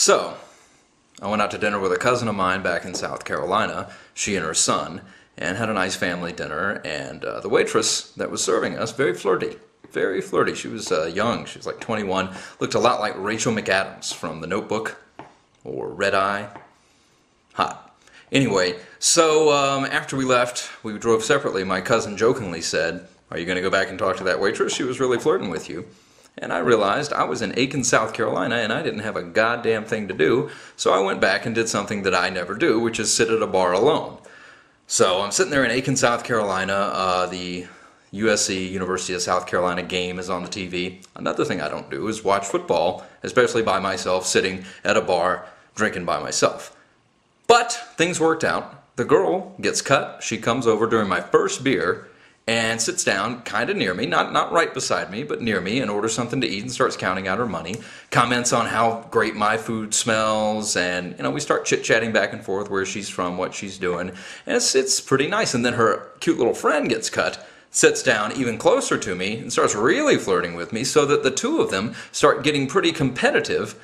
So, I went out to dinner with a cousin of mine back in South Carolina, she and her son, and had a nice family dinner, and the waitress that was serving us, very flirty. Very flirty. She was young. She was like 21. Looked a lot like Rachel McAdams from The Notebook or Red Eye. Hot. Anyway, so after we left, we drove separately. My cousin jokingly said, "Are you going to go back and talk to that waitress? She was really flirting with you." And I realized I was in Aiken, South Carolina, and I didn't have a goddamn thing to do, so I went back and did something that I never do, which is sit at a bar alone. So I'm sitting there in Aiken, South Carolina. The USC, University of South Carolina game is on the TV. Another thing I don't do is watch football, especially by myself, sitting at a bar, drinking by myself. But things worked out. The girl gets cut. She comes over during my first beer and sits down kind of near me, not right beside me, but near me, and orders something to eat and starts counting out her money. Comments on how great my food smells, and we start chit-chatting back and forth where she's from, what she's doing, and it's pretty nice. And then her cute little friend gets cut, sits down even closer to me, and starts really flirting with me, so that the two of them start getting pretty competitive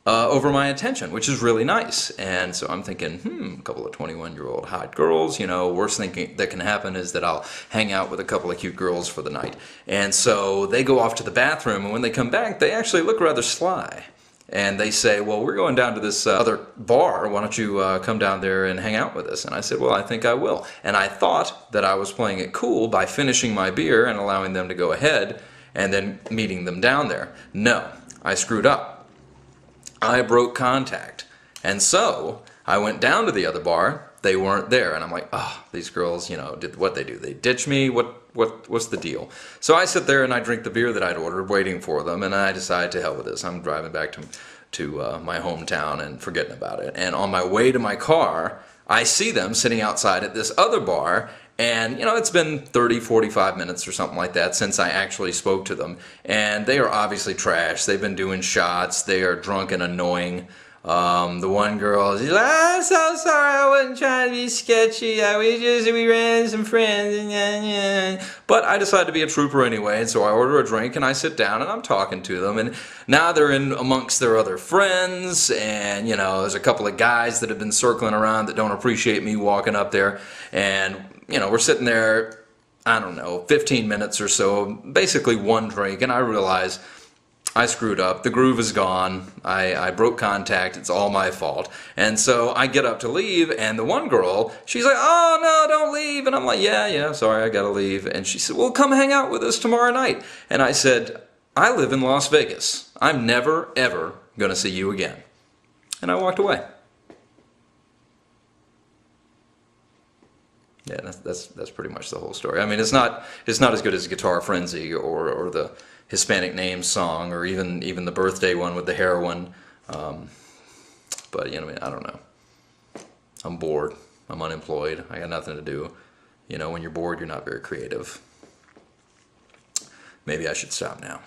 over my attention, which is really nice. And so I'm thinking, a couple of 21-year-old hot girls, worst thing that can happen is that I'll hang out with a couple of cute girls for the night. And so they go off to the bathroom, and when they come back, they actually look rather sly. And they say, "Well, we're going down to this other bar. Why don't you come down there and hang out with us?" And I said, "Well, I think I will." And I thought that I was playing it cool by finishing my beer and allowing them to go ahead and then meeting them down there. No, I screwed up. I broke contact. And so I went down to the other bar. They weren't there. And I'm like, these girls, did what they do. They ditch me. What's the deal? So I sit there and I drink the beer that I'd ordered, waiting for them. And I decide, to hell with this. I'm driving back to my hometown and forgetting about it. And on my way to my car, I see them sitting outside at this other bar. And, it's been 30, 45 minutes or something like that since I actually spoke to them. And they are obviously trash. They've been doing shots. They are drunk and annoying. The one girl, she's like, "I'm so sorry, I wasn't trying to be sketchy. We ran into some friends." But I decided to be a trooper anyway, and so I order a drink and I sit down and I'm talking to them. And now they're in amongst their other friends, and there's a couple of guys that have been circling around that don't appreciate me walking up there. And we're sitting there, I don't know, 15 minutes or so, basically one drink, and I realize I screwed up. The groove is gone. I broke contact. It's all my fault. And so I get up to leave, and the one girl, she's like, "Oh, no, don't leave." And I'm like, yeah, sorry, I gotta leave. And she said, "Well, come hang out with us tomorrow night." And I said, "I live in Las Vegas. I'm never, ever gonna see you again." And I walked away. Yeah, that's pretty much the whole story. I mean, it's not as good as Guitar Frenzy or the Hispanic Names song, or even the birthday one with the heroine. But I don't know. I'm bored. I'm unemployed. I got nothing to do. When you're bored, you're not very creative. Maybe I should stop now.